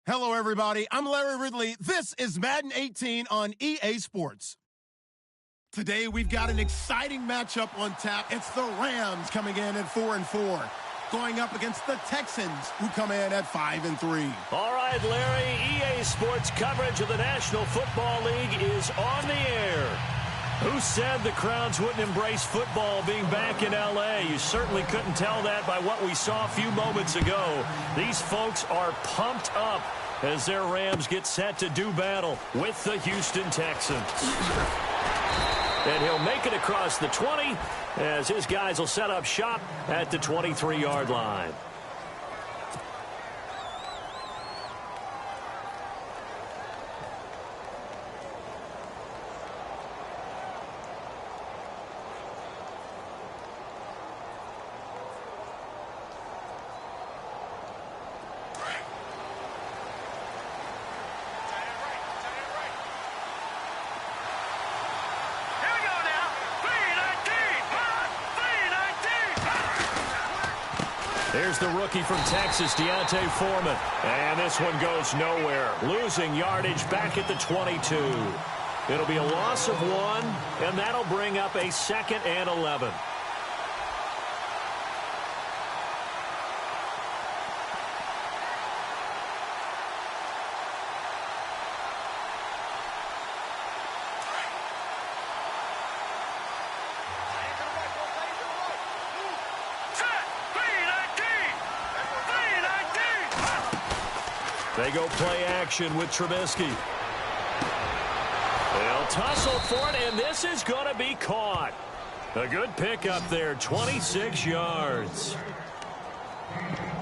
Hello, everybody. I'm Larry Ridley. This is Madden 18 on EA Sports. Today, we've got an exciting matchup on tap. It's the Rams coming in at 4-4, going up against the Texans, who come in at 5-3. All right, Larry, EA Sports coverage of the National Football League is on the air. Who said the crowds wouldn't embrace football being back in L.A.? You certainly couldn't tell that by what we saw a few moments ago. These folks are pumped up as their Rams get set to do battle with the Houston Texans. And he'll make it across the 20 as his guys will set up shop at the 23-yard line. There's the rookie from Texas, Deontay Foreman. And this one goes nowhere. Losing yardage back at the 22. It'll be a loss of 1, and that'll bring up a 2nd and 11. They go play action with Trubisky. They'll tussle for it, and this is going to be caught. A good pickup there, 26 yards.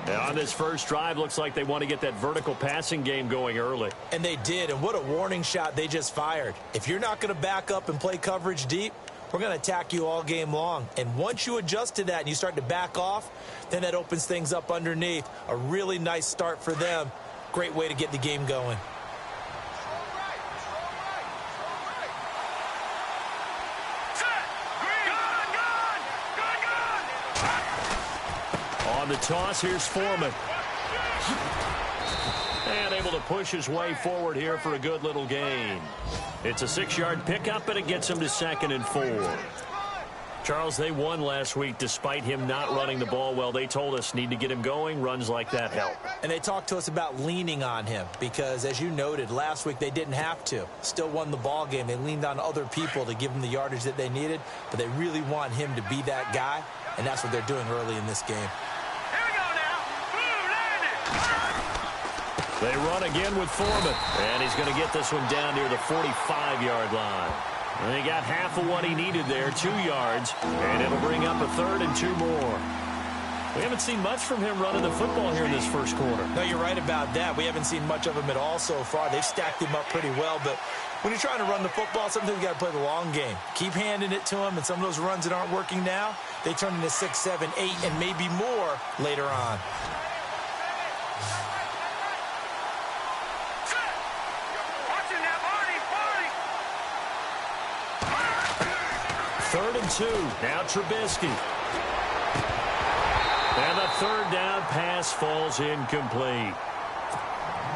And on this first drive, looks like they want to get that vertical passing game going early. And they did, and what a warning shot they just fired. If you're not going to back up and play coverage deep, we're going to attack you all game long. And once you adjust to that and you start to back off, then that opens things up underneath. A really nice start for them. Great way to get the game going. On the toss, here's Foreman. And able to push his way forward here for a good little gain. It's a 6-yard pickup, and it gets him to 2nd and 4. Charles, they won last week despite him not running the ball well. They told us need to get him going. Runs like that help. And they talked to us about leaning on him because, as you noted, last week they didn't have to. Still won the ball game. They leaned on other people to give them the yardage that they needed, but they really want him to be that guy, and that's what they're doing early in this game. Here we go now. They run again with Foreman, and he's going to get this one down near the 45-yard line. And he got half of what he needed there, 2 yards, and it'll bring up a 3rd and 2 more. We haven't seen much from him running the football here in this first quarter. No, you're right about that. We haven't seen much of him at all so far. They've stacked him up pretty well, but when you're trying to run the football, sometimes you got to play the long game. Keep handing it to him, and some of those runs that aren't working now, they turn into 6, 7, 8, and maybe more later on. Third and 2. Now Trubisky. And the 3rd down pass falls incomplete.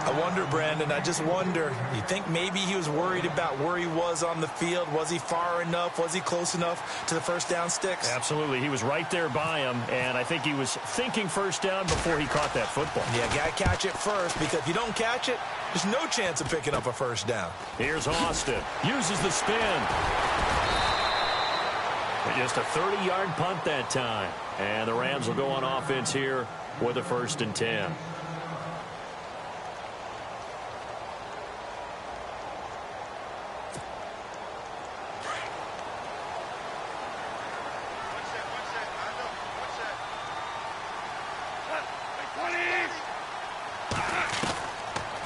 I wonder, Brandon, I just wonder, you think maybe he was worried about where he was on the field? Was he far enough? Was he close enough to the first down sticks? Absolutely. He was right there by him, and I think he was thinking first down before he caught that football. Yeah, got to catch it first, because if you don't catch it, there's no chance of picking up a first down. Here's Austin. Uses the spin. Just a 30-yard punt that time. And the Rams will go on offense here with a 1st and 10.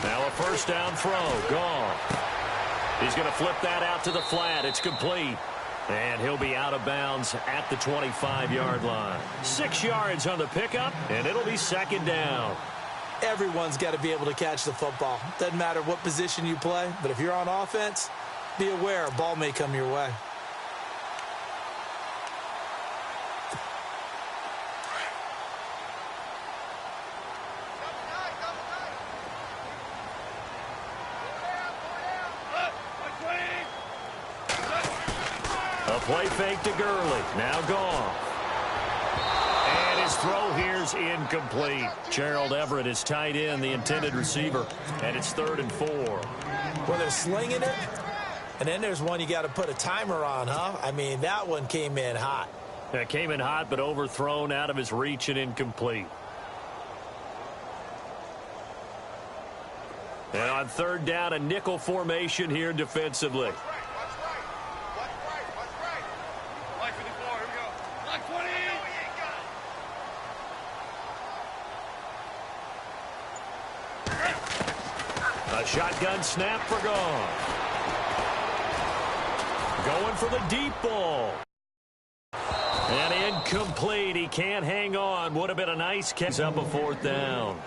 Now a first down throw. Gone. He's going to flip that out to the flat. It's complete. And he'll be out of bounds at the 25-yard line. 6 yards on the pickup, and it'll be 2nd down. Everyone's got to be able to catch the football. Doesn't matter what position you play, but if you're on offense, be aware a ball may come your way. A play fake to Gurley. Now gone. And his throw here's incomplete. Gerald Everett is tight end, the intended receiver. And it's 3rd and 4. Well, they're slinging it. And then there's one you got to put a timer on, huh? I mean, that one came in hot. That came in hot, but overthrown, out of his reach, and incomplete. And on 3rd down, a nickel formation here defensively. A shotgun snap for Goff. Going for the deep ball. And incomplete. He can't hang on. Would have been a nice catch. Up a 4th down.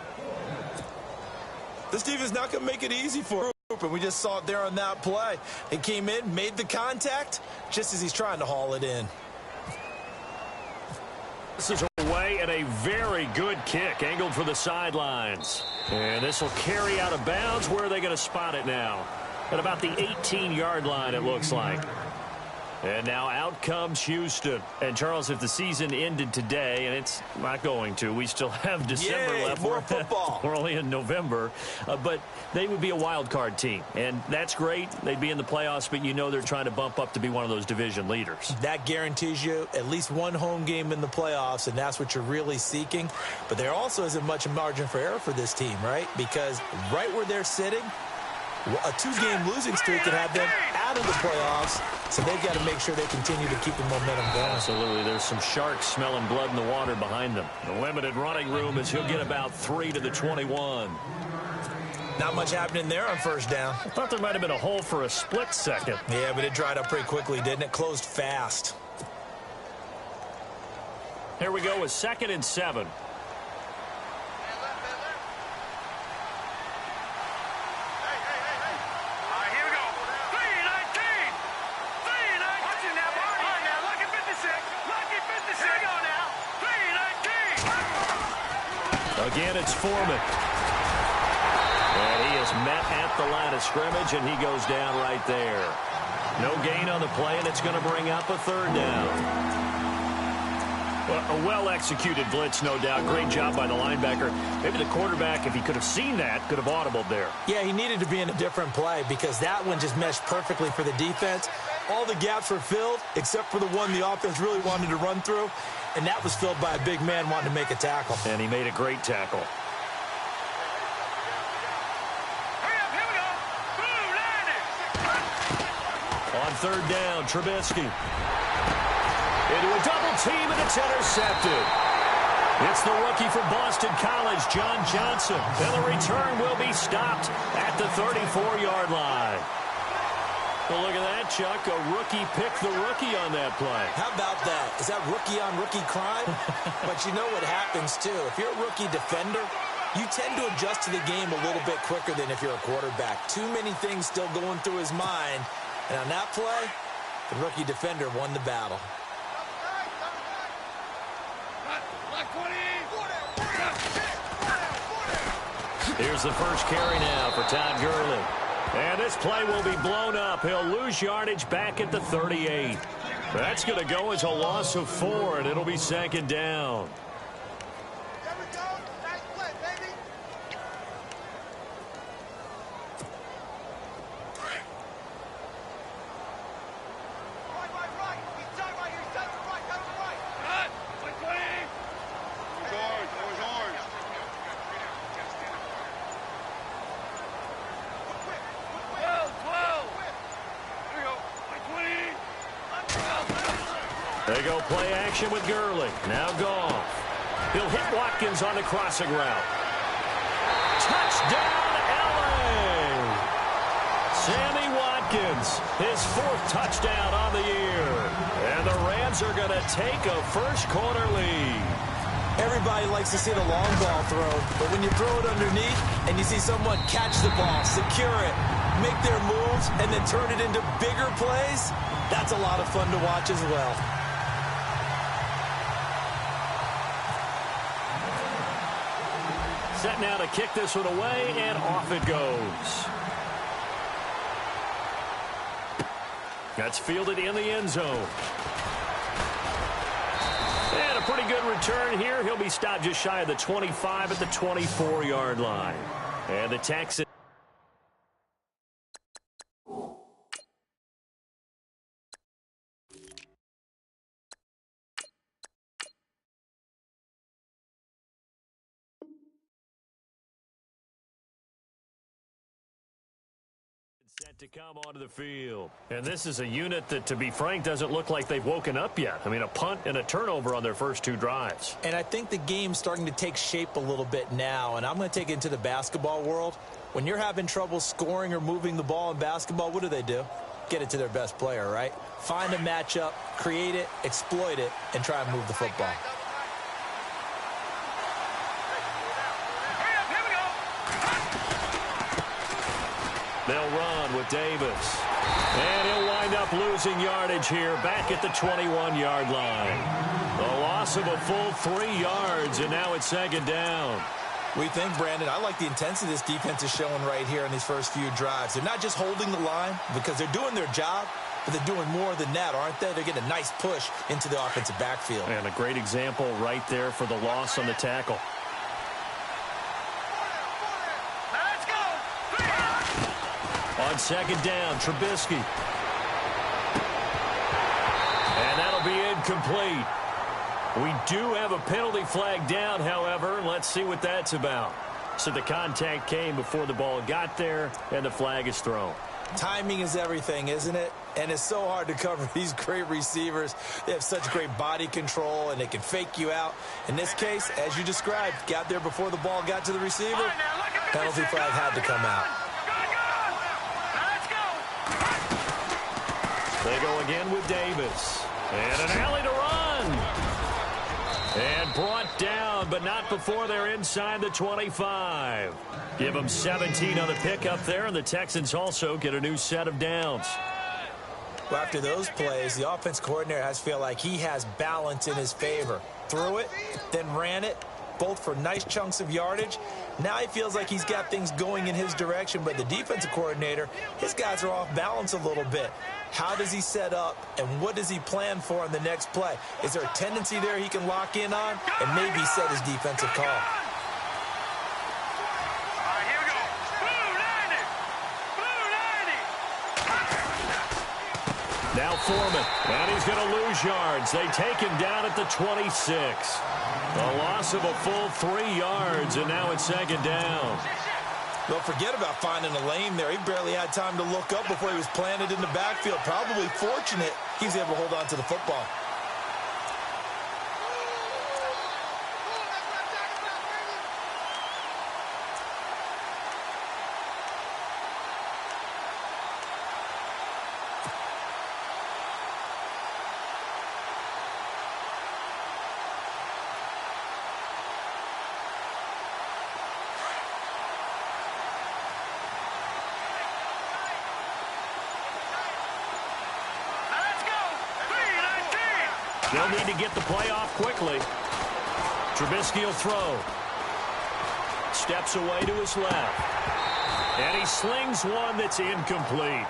This defense is not going to make it easy for him. And we just saw it there on that play. It came in, made the contact, just as he's trying to haul it in. This is away and a very good kick, angled for the sidelines. And this will carry out of bounds. Where are they going to spot it now? At about the 18-yard line, it looks like. And now out comes Houston. And, Charles, if the season ended today, and it's not going to, we still have December left. More football. We're only in November. But they would be a wild card team. And that's great. They'd be in the playoffs, but you know they're trying to bump up to be one of those division leaders. That guarantees you at least one home game in the playoffs, and that's what you're really seeking. But there also isn't much margin for error for this team, right? Because right where they're sitting, a 2-game losing streak could have them out of the playoffs, so they've got to make sure they continue to keep the momentum going. Absolutely. There's some sharks smelling blood in the water behind them. The limited running room as he'll get about 3 to the 21. Not much happening there on 1st down. I thought there might have been a hole for a split second. Yeah, but it dried up pretty quickly, didn't it? Closed fast. Here we go with 2nd and 7. Again, it's Foreman. And he is met at the line of scrimmage, and he goes down right there. No gain on the play, and it's going to bring up a 3rd down. Well, a well-executed blitz, no doubt. Great job by the linebacker. Maybe the quarterback, if he could have seen that, could have audibled there. Yeah, he needed to be in a different play because that one just meshed perfectly for the defense. All the gaps were filled except for the one the offense really wanted to run through, and that was filled by a big man wanting to make a tackle. And he made a great tackle. On 3rd down, Trubisky. Into a double team, and it's intercepted. It's the rookie from Boston College, John Johnson. And the return will be stopped at the 34-yard line. Well, look at that, Chuck. A rookie picked the rookie on that play. How about that? Is that rookie-on-rookie crime? But you know what happens, too. If you're a rookie defender, you tend to adjust to the game a little bit quicker than if you're a quarterback. Too many things still going through his mind. And on that play, the rookie defender won the battle. Here's the first carry now for Todd Gurley. And this play will be blown up. He'll lose yardage back at the 38. That's going to go as a loss of 4, and it'll be 2nd down. They go play action with Gurley. Now Goff. He'll hit Watkins on the crossing route. Touchdown, L.A. Sammy Watkins, his 4th touchdown on the year. And the Rams are going to take a first-quarter lead. Everybody likes to see the long ball thrown, but when you throw it underneath and you see someone catch the ball, secure it, make their moves, and then turn it into bigger plays, that's a lot of fun to watch as well. Set now to kick this one away, and off it goes. That's fielded in the end zone. And a pretty good return here. He'll be stopped just shy of the 25 at the 24-yard line. And the Texans. Set to come onto the field. And this is a unit that, to be frank, doesn't look like they've woken up yet. I mean, a punt and a turnover on their first 2 drives. And I think the game's starting to take shape a little bit now, and I'm going to take it into the basketball world. When you're having trouble scoring or moving the ball in basketball, what do? Get it to their best player, right? Find a matchup, create it, exploit it, and try and move the football. They'll run with Davis. And he'll wind up losing yardage here back at the 21-yard line. The loss of a full 3 yards, and now it's second down. We think, Brandon, I like the intensity this defense is showing right here in these first few drives. They're not just holding the line because they're doing their job, but they're doing more than that, aren't they? They're getting a nice push into the offensive backfield. And a great example right there for the loss on the tackle. On second down, Trubisky. And that'll be incomplete. We do have a penalty flag down, however. Let's see what that's about. So the contact came before the ball got there, and the flag is thrown. Timing is everything, isn't it? And it's so hard to cover these great receivers. They have such great body control, and they can fake you out. In this case, as you described, got there before the ball got to the receiver. Penalty flag had to come out. They go again with Davis. And an alley to run. And brought down, but not before they're inside the 25. Give them 17 on the pickup there, and the Texans also get a new set of downs. Well, after those plays, the offense coordinator has to feel like he has balance in his favor. Threw it, then ran it, both for nice chunks of yardage. Now he feels like he's got things going in his direction, but the defensive coordinator, his guys are off balance a little bit. How does he set up, and what does he plan for on the next play? Is there a tendency there he can lock in on and maybe set his defensive call? All right, here we go. Blue 90. Now Foreman, and he's going to lose yards. They take him down at the 26. A loss of a full 3 yards, and now it's second down. Don't forget about finding a lane there. He barely had time to look up before he was planted in the backfield. Probably fortunate he's able to hold on to the football. They'll need to get the play off quickly. Trubisky will throw. Steps away to his left. And he slings one that's incomplete.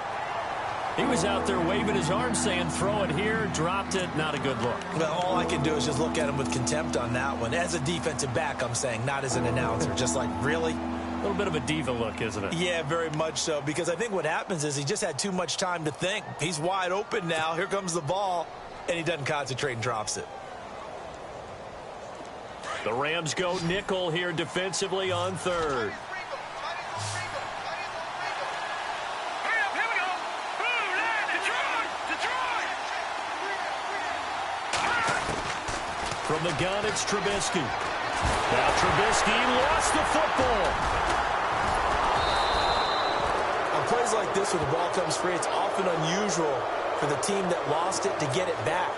He was out there waving his arms saying, throw it here, dropped it, not a good look. Well, all I can do is just look at him with contempt on that one. As a defensive back, I'm saying, not as an announcer. Just like, really? A little bit of a diva look, isn't it? Yeah, very much so, because I think what happens is he just had too much time to think. He's wide open now. Here comes the ball. And he doesn't concentrate and drops it. The Rams go nickel here defensively on third. From the gun, it's Trubisky. Now Trubisky lost the football. On plays like this where the ball comes free, it's often unusual for the team that lost it to get it back,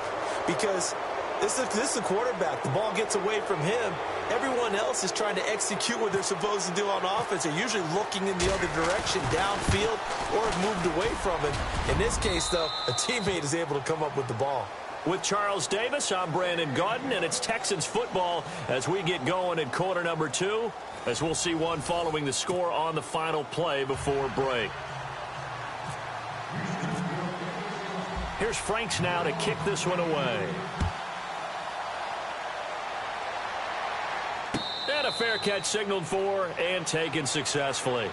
because this is the quarterback. The ball gets away from him. Everyone else is trying to execute what they're supposed to do on offense. They're usually looking in the other direction, downfield, or have moved away from it. In this case, though, a teammate is able to come up with the ball. With Charles Davis, I'm Brandon Gaudin, and it's Texans football as we get going in quarter number 2, as we'll see one following the score on the final play before break. Here's Franks now to kick this one away. And a fair catch signaled for and taken successfully.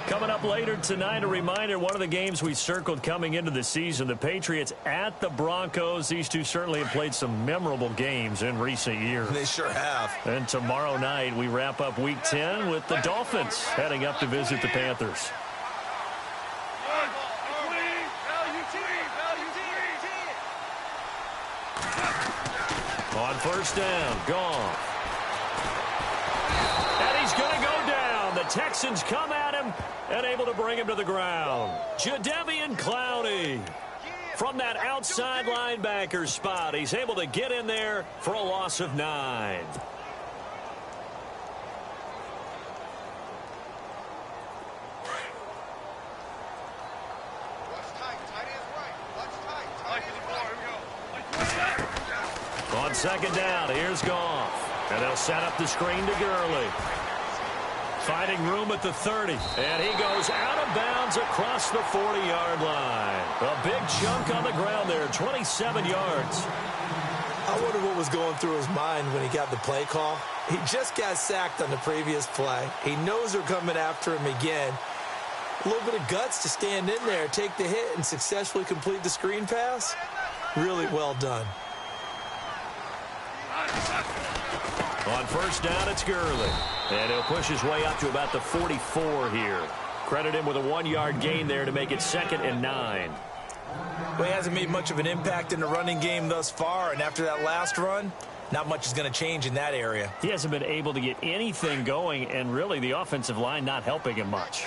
Coming up later tonight, a reminder, one of the games we circled coming into the season, the Patriots at the Broncos. These two certainly have played some memorable games in recent years. They sure have. And tomorrow night, we wrap up Week 10 with the Dolphins heading up to visit the Panthers. On first down, gone. And he's going to go down. The Texans come at him and able to bring him to the ground. Jadeveon Clowney from that outside linebacker spot. He's able to get in there for a loss of 9. On second down, here's Goff. And they'll set up the screen to Gurley. Finding room at the 30. And he goes out of bounds across the 40-yard line. A big chunk on the ground there, 27 yards. I wonder what was going through his mind when he got the play call. He just got sacked on the previous play. He knows they're coming after him again. A little bit of guts to stand in there, take the hit, and successfully complete the screen pass. Really well done. On first down, it's Gurley. And he'll push his way up to about the 44 here. Credit him with a 1-yard gain there to make it 2nd and 9. Well, he hasn't made much of an impact in the running game thus far, and after that last run, not much is going to change in that area. He hasn't been able to get anything going, and really the offensive line not helping him much.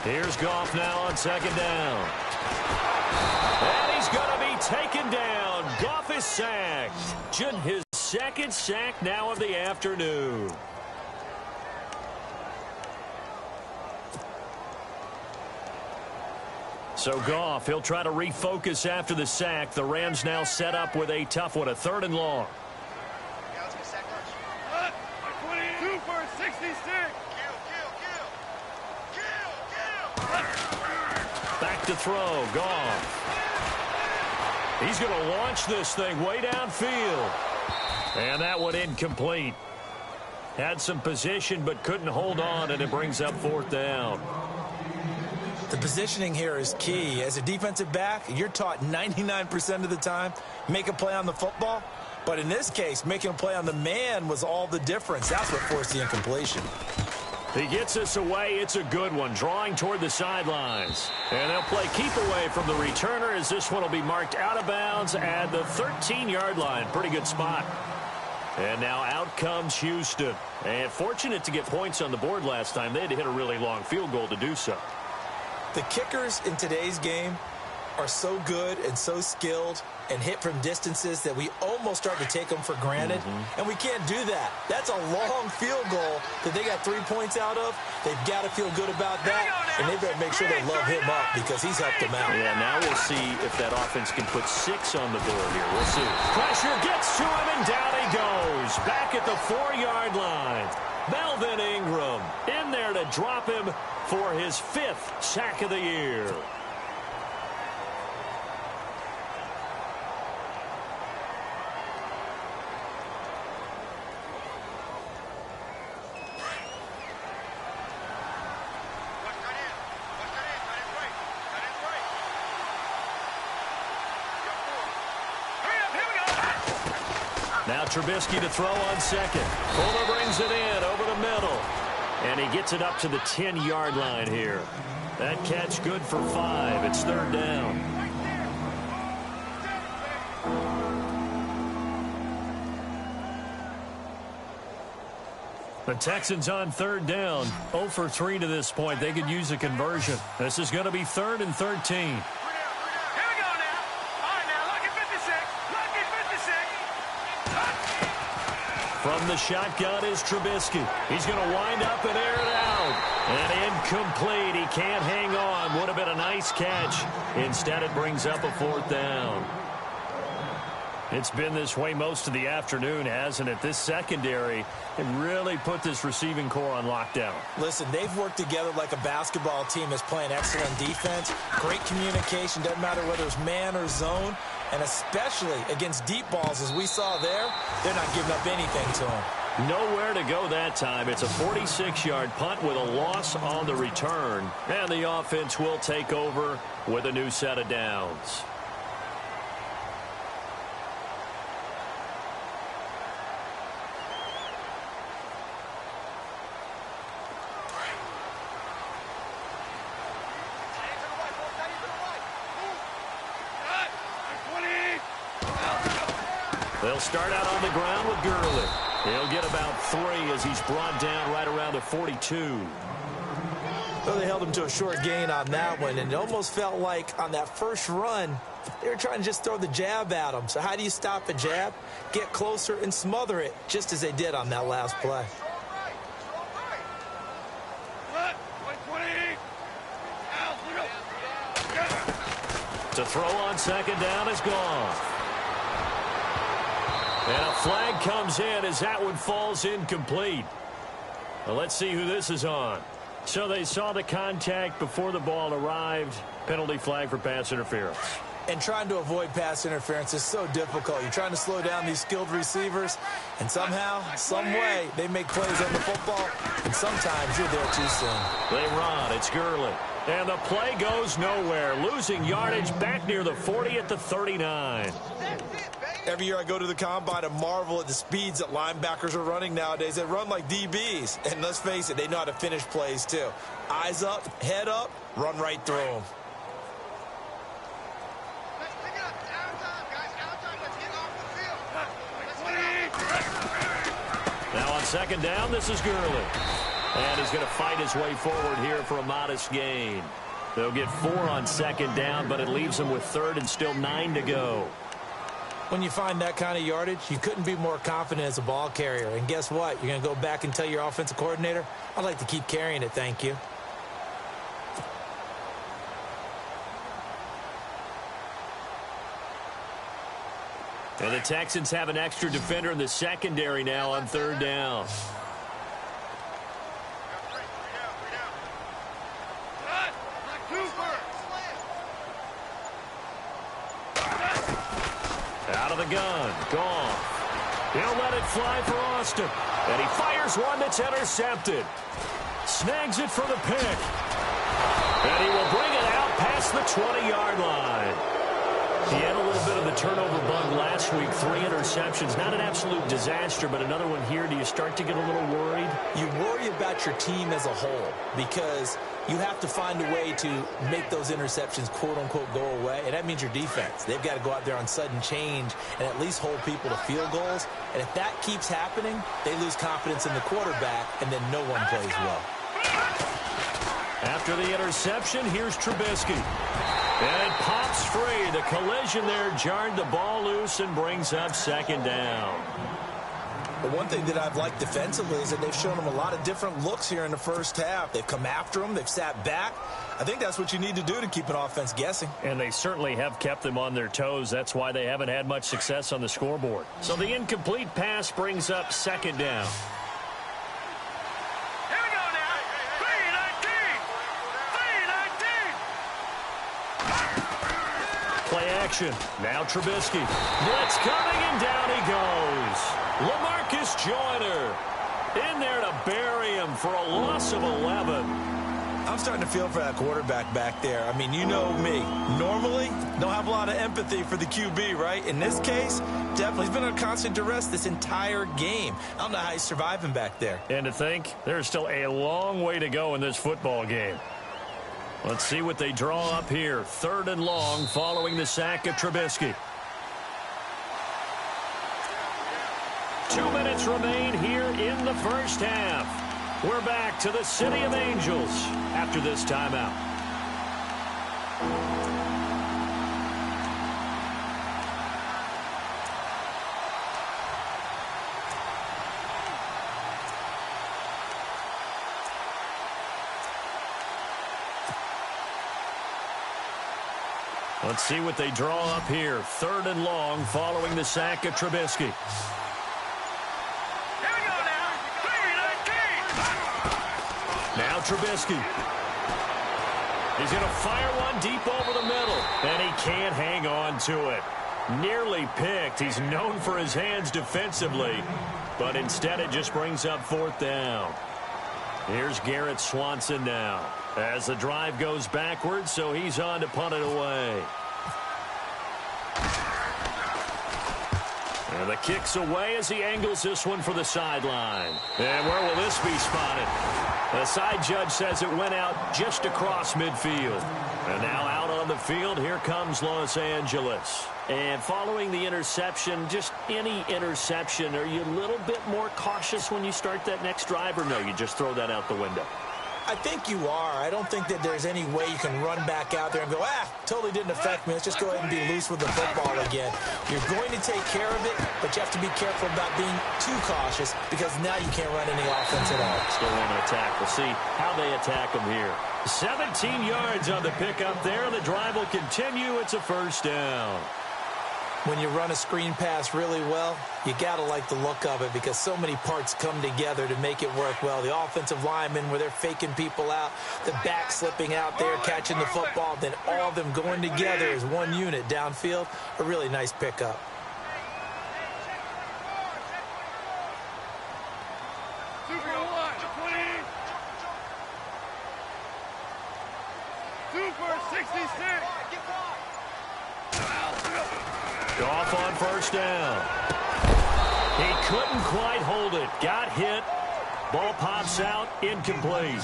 Here's Goff now on second down. And he's going to be taken down. Goff is sacked. His second sack now of the afternoon. So Goff, he'll try to refocus after the sack. The Rams now set up with a tough one, a 3rd and long. Back to throw, Goff. He's going to launch this thing way downfield. And that one incomplete. Had some position but couldn't hold on, and it brings up 4th down. The positioning here is key. As a defensive back, you're taught 99% of the time, make a play on the football. But in this case, making a play on the man was all the difference. That's what forced the incompletion. He gets this away. It's a good one, drawing toward the sidelines. And they'll play keep away from the returner as this one will be marked out of bounds at the 13-yard line. Pretty good spot. And now out comes Houston. And fortunate to get points on the board last time. They had to hit a really long field goal to do so. The kickers in today's game are so good and so skilled and hit from distances that we almost start to take them for granted. And we can't do that. That's a long field goal that they got 3 points out of. They've got to feel good about that, and they better make sure they love him up because he's helped them out. Yeah, now we'll see if that offense can put 6 on the board here. We'll see. Pressure gets to him, and down he goes. Back at the 4-yard line. Melvin Ingram in there to drop him for his 5th sack of the year. Now Trubisky to throw on second. Fuller brings it in over the middle. And he gets it up to the 10-yard line here. That catch good for 5. It's 3rd down. The Texans on 3rd down. 0 for 3 to this point. They could use a conversion. This is going to be 3rd and 13. From the shotgun is Trubisky. He's going to wind up and air it out. And incomplete. He can't hang on. Would have been a nice catch. Instead, it brings up a 4th down. It's been this way most of the afternoon, hasn't it? This secondary can really put this receiving core on lockdown. Listen, they've worked together like a basketball team that's playing excellent defense. Great communication, doesn't matter whether it's man or zone. And especially against deep balls, as we saw there, they're not giving up anything to them. Nowhere to go that time. It's a 46-yard punt with a loss on the return. And the offense will take over with a new set of downs. They'll start out on the ground with Gurley. He'll get about 3 as he's brought down right around the 42. Well, they held him to a short gain on that one, and it almost felt like on that first run, they were trying to just throw the jab at him. So how do you stop a jab? Get closer and smother it, just as they did on that last play. To throw on second down is gone. And a flag comes in as that one falls incomplete. Well, let's see who this is on. So they saw the contact before the ball arrived. Penalty flag for pass interference. And trying to avoid pass interference is so difficult. You're trying to slow down these skilled receivers, and somehow, some way, they make plays on the football, and sometimes you're there too soon. They run. It's Gurley. And the play goes nowhere. Losing yardage back near the 40 at the 39. Every year I go to the combine and marvel at the speeds that linebackers are running nowadays. They run like DBs. And let's face it, they know how to finish plays too. Eyes up, head up, run right through them. Now on second down, this is Gurley. And he's going to fight his way forward here for a modest gain. They'll get 4 on second down, but it leaves them with third and still 9 to go. When you find that kind of yardage, you couldn't be more confident as a ball carrier. And guess what? You're going to go back and tell your offensive coordinator, I'd like to keep carrying it, thank you. And the Texans have an extra defender in the secondary now on third down. Out of the gun. Gone. He'll let it fly for Austin. And he fires one that's intercepted. Snags it for the pick. And he will bring it out past the 20-yard line. He had a little bit of the turnover bug last week. 3 interceptions. Not an absolute disaster, but another one here. Do you start to get a little worried? You worry about your team as a whole because you have to find a way to make those interceptions, quote-unquote, go away. And that means your defense. They've got to go out there on sudden change and at least hold people to field goals. And if that keeps happening, they lose confidence in the quarterback, and then no one plays well. After the interception, here's Trubisky. And it pops free. The collision there jarred the ball loose and brings up second down. But one thing that I've liked defensively is that they've shown them a lot of different looks here in the first half. They've come after them. They've sat back. I think that's what you need to do to keep an offense guessing. And they certainly have kept them on their toes. That's why they haven't had much success on the scoreboard. So the incomplete pass brings up second down. Play action. Now Trubisky. Blitz coming, and down he goes. LaMarcus Joyner in there to bury him for a loss of 11. I'm starting to feel for that quarterback back there. I mean, you know me. Normally, don't have a lot of empathy for the QB, right? In this case, definitely. He's been under constant duress this entire game. I don't know how he's surviving back there. And to think, there's still a long way to go in this football game. Let's see what they draw up here. Third and long following the sack of Trubisky. 2 minutes remain here in the first half. We're back to the City of Angels after this timeout. Let's see what they draw up here. 3rd and long following the sack of Trubisky. Here we go now. 3-19. Now Trubisky. He's going to fire one deep over the middle, and he can't hang on to it. Nearly picked. He's known for his hands defensively, but instead it just brings up 4th down. Here's Garrett Swanson now as the drive goes backwards, so he's on to punt it away. And the kick's away as he angles this one for the sideline. And where will this be spotted? The side judge says it went out just across midfield. And now out on the field, here comes Los Angeles. And following the interception, just any interception, are you a little bit more cautious when you start that next drive, or no, you just throw that out the window? I think you are. I don't think that there's any way you can run back out there and go, totally didn't affect me. Let's just go ahead and be loose with the football again. You're going to take care of it, but you have to be careful about being too cautious because now you can't run any offense at all. Still want to attack. We'll see how they attack them here. 17 yards on the pickup there. The drive will continue. It's a 1st down. When you run a screen pass really well, you got to like the look of it because so many parts come together to make it work well. The offensive linemen where they're faking people out, the back slipping out there, catching the football, then all of them going together as one unit downfield. A really nice pickup. Goff on 1st down. He couldn't quite hold it. Got hit. Ball pops out. Incomplete.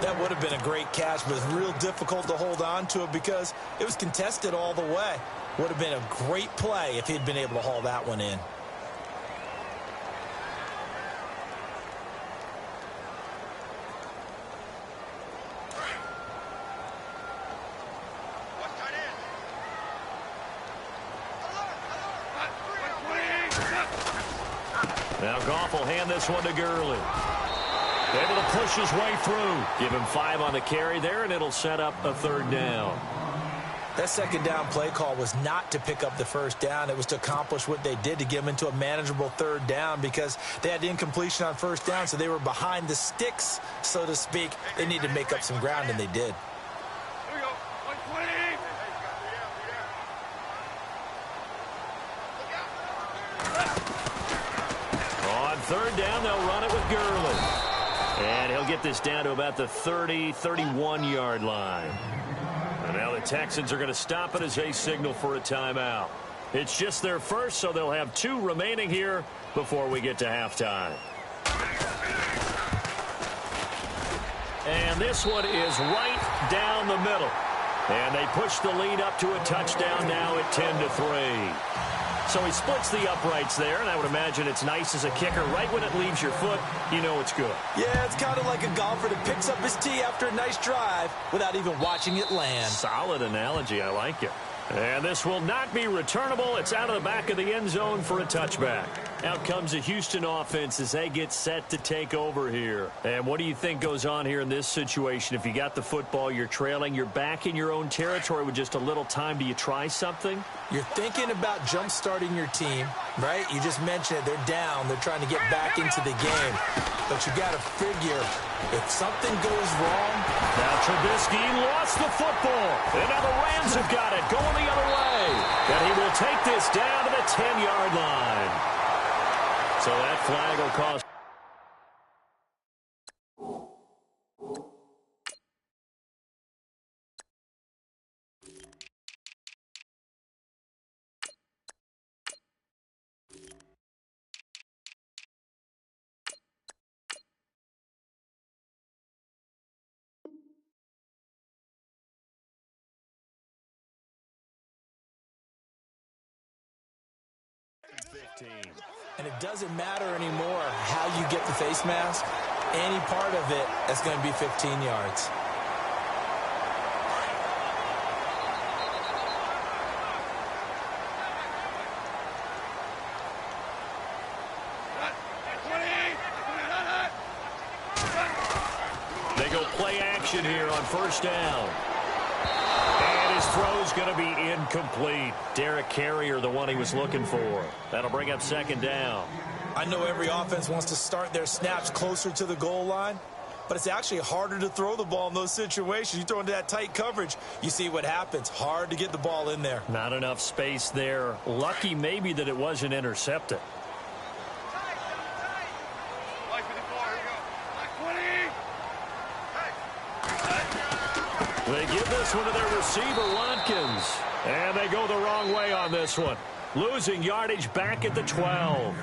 That would have been a great catch, but it's real difficult to hold on to it because it was contested all the way. Would have been a great play if he'd been able to haul that one in. Now Goff will hand this one to Gurley. Able to push his way through. Give him 5 on the carry there, and it'll set up a 3rd down. That 2nd down play call was not to pick up the 1st down. It was to accomplish what they did to get them into a manageable 3rd down because they had incompletion on 1st down, so they were behind the sticks, so to speak. They needed to make up some ground, and they did. Here we go. 120. On 3rd down, they'll run it with Gurley. And he'll get this down to about the 30, 31-yard line. And now the Texans are going to stop it as they signal for a timeout. It's just their first, so they'll have 2 remaining here before we get to halftime. And this one is right down the middle. And they push the lead up to a touchdown now at 10-3. So he splits the uprights there, and I would imagine it's nice as a kicker. Right when it leaves your foot, you know it's good. Yeah, it's kind of like a golfer that picks up his tee after a nice drive without even watching it land. Solid analogy. I like it. And this will not be returnable. It's out of the back of the end zone for a touchback. Out comes the Houston offense as they get set to take over here. And what do you think goes on here in this situation? If you got the football, you're trailing, you're back in your own territory with just a little time. Do you try something? You're thinking about jump-starting your team, right? You just mentioned it. They're down. They're trying to get back into the game. But you got to figure if something goes wrong. Now Trubisky lost the football. And now the Rams have got it going the other way. And he will take this down to the 10-yard line. So that flag will cost. And it doesn't matter anymore how you get the face mask. Any part of it is going to be 15 yards. They go play action here on 1st down. And His throw's going to be incomplete. Derek Carrier, the one he was looking for. That'll bring up second down. I know every offense wants to start their snaps closer to the goal line, but it's actually harder to throw the ball in those situations. You throw into that tight coverage, you see what happens. Hard to get the ball in there. Not enough space there. Lucky maybe that it wasn't intercepted. They give this one to their receiver, Watkins. And they go the wrong way on this one. Losing yardage back at the 12.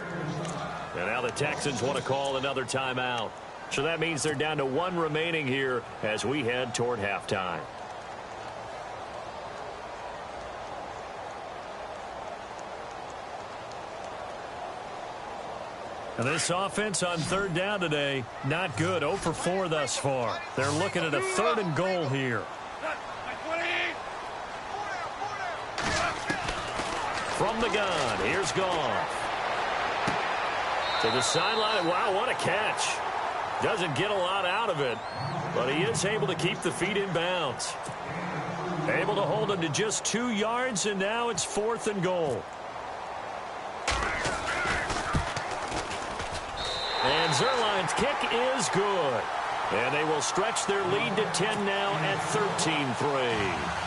And now the Texans want to call another timeout. So that means they're down to one remaining here as we head toward halftime. And this offense on third down today, not good. 0 for 4 thus far. They're looking at a 3rd and goal here. From the gun, here's Goff. To the sideline. Wow, what a catch. Doesn't get a lot out of it, but he is able to keep the feet in bounds. Able to hold him to just 2 yards, and now it's 4th and goal. And Zerline's kick is good. And they will stretch their lead to 10 now at 13-3.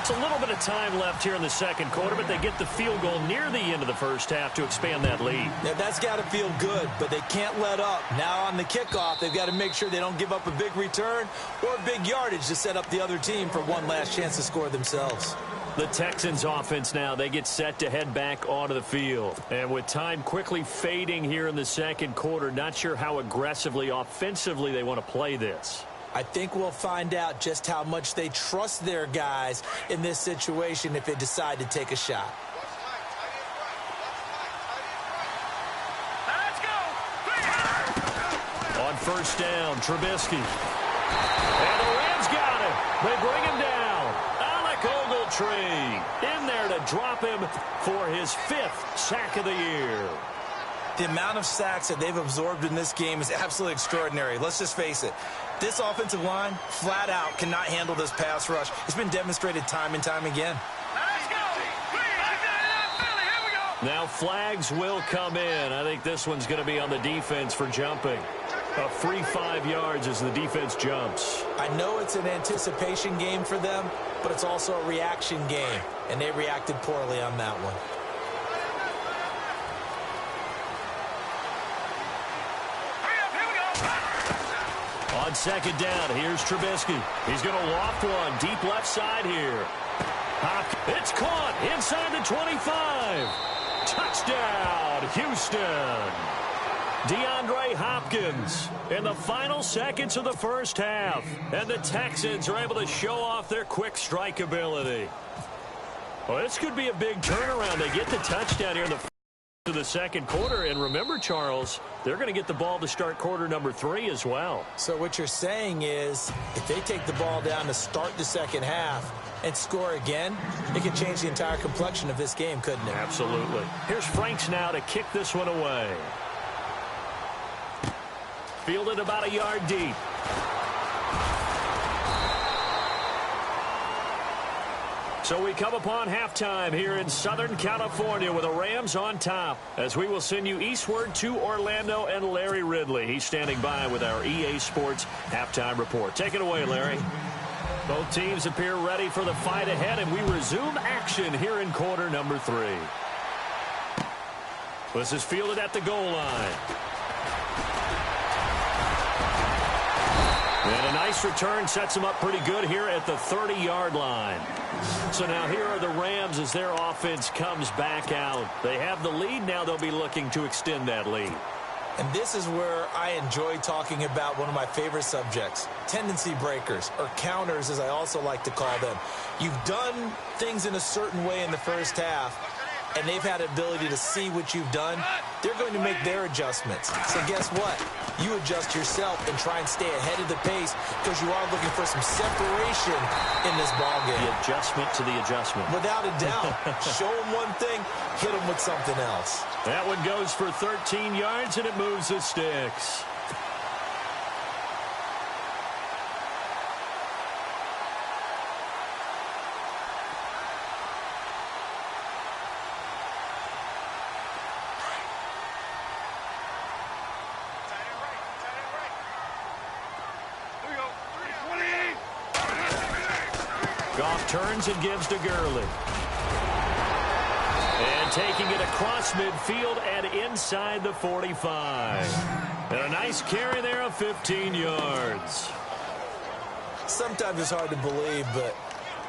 It's a little bit of time left here in the second quarter, but they get the field goal near the end of the first half to expand that lead. Yeah, that's got to feel good, but they can't let up. Now on the kickoff, they've got to make sure they don't give up a big return or big yardage to set up the other team for one last chance to score themselves. The Texans offense now, they get set to head back onto the field. And with time quickly fading here in the second quarter, not sure how aggressively, offensively they want to play this. I think we'll find out just how much they trust their guys in this situation if they decide to take a shot. Let's go. On first down, Trubisky. And the Rams got him. They bring him down. Alec Ogletree in there to drop him for his 5th sack of the year. The amount of sacks that they've absorbed in this game is absolutely extraordinary. Let's just face it. This offensive line, flat out, cannot handle this pass rush. It's been demonstrated time and time again. Let's go. Here we go. Now flags will come in. I think this one's going to be on the defense for jumping. A free 5 yards as the defense jumps. I know it's an anticipation game for them, but it's also a reaction game, and they reacted poorly on that one. On second down, here's Trubisky. He's going to loft one deep left side here. It's caught inside the 25. Touchdown, Houston. DeAndre Hopkins in the final seconds of the first half. And the Texans are able to show off their quick strike ability. Well, this could be a big turnaround. They get the touchdown here in the second quarter. And remember, Charles, they're going to get the ball to start quarter number 3 as well. So what you're saying is if they take the ball down to start the second half and score again, it could change the entire complexion of this game, couldn't it? Absolutely. Here's Franks now to kick this one away. Fielded about a yard deep. So we come upon halftime here in Southern California with the Rams on top as we will send you eastward to Orlando and Larry Ridley. He's standing by with our EA Sports halftime report. Take it away, Larry. Both teams appear ready for the fight ahead, and we resume action here in quarter number 3. This is fielded at the goal line. And a nice return sets them up pretty good here at the 30-yard line. So now here are the Rams as their offense comes back out. They have the lead. Now they'll be looking to extend that lead. And this is where I enjoy talking about one of my favorite subjects, tendency breakers, or counters as I also like to call them. You've done things in a certain way in the first half, and they've had the ability to see what you've done. They're going to make their adjustments. So guess what? You adjust yourself and try and stay ahead of the pace because you are looking for some separation in this ballgame. The adjustment to the adjustment. Without a doubt. Show them one thing, hit them with something else. That one goes for 13 yards, and it moves the sticks. Goff turns and gives to Gurley. And taking it across midfield and inside the 45. And a nice carry there of 15 yards. Sometimes it's hard to believe, but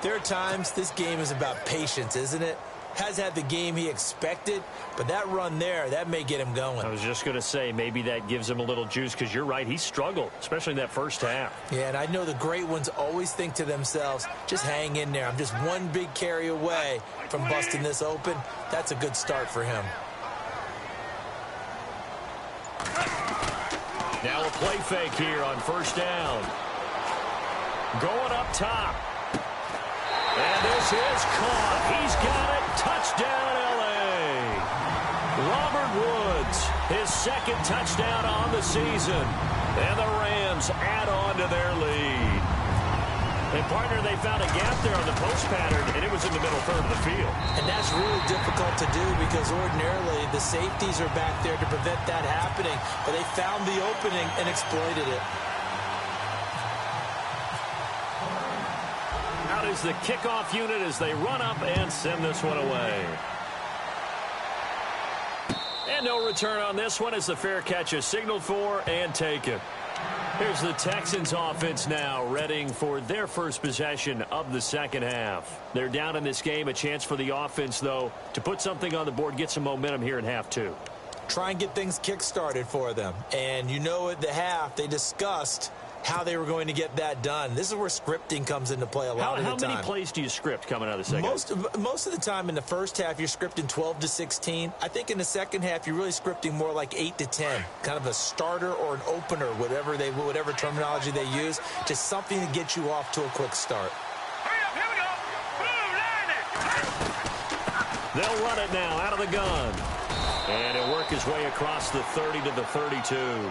there are times this game is about patience, isn't it? Has had the game he expected, but that run there, that may get him going. I was just going to say, maybe that gives him a little juice, because you're right, he struggled, especially in that first half. Yeah, and I know the great ones always think to themselves, just hang in there. I'm just one big carry away from busting this open. That's a good start for him. Now a play fake here on first down. Going up top. And this is caught. He's got it. Touchdown, L.A. Robert Woods, his second touchdown on the season. And the Rams add on to their lead. And, partner, they found a gap there on the post pattern, and it was in the middle third of the field. And that's really difficult to do because ordinarily the safeties are back there to prevent that happening. But they found the opening and exploited it. Out is the kickoff unit as they run up and send this one away. And no return on this one as the fair catch is signaled for and taken. Here's the Texans offense now, readying for their first possession of the second half. They're down in this game. A chance for the offense, though, to put something on the board, get some momentum here in half two. Try and get things kick-started for them. And you know at the half, they discussed how they were going to get that done. This is where scripting comes into play a lot of the time. How many plays do you script coming out of the second half? Most of the time in the first half, you're scripting 12 to 16. I think in the second half, you're really scripting more like 8 to 10. Kind of a starter or an opener, whatever terminology they use. Just something to get you off to a quick start. Hurry up, here we go. Blue, line it. They'll run it now out of the gun. And it'll work his way across the 30 to the 32.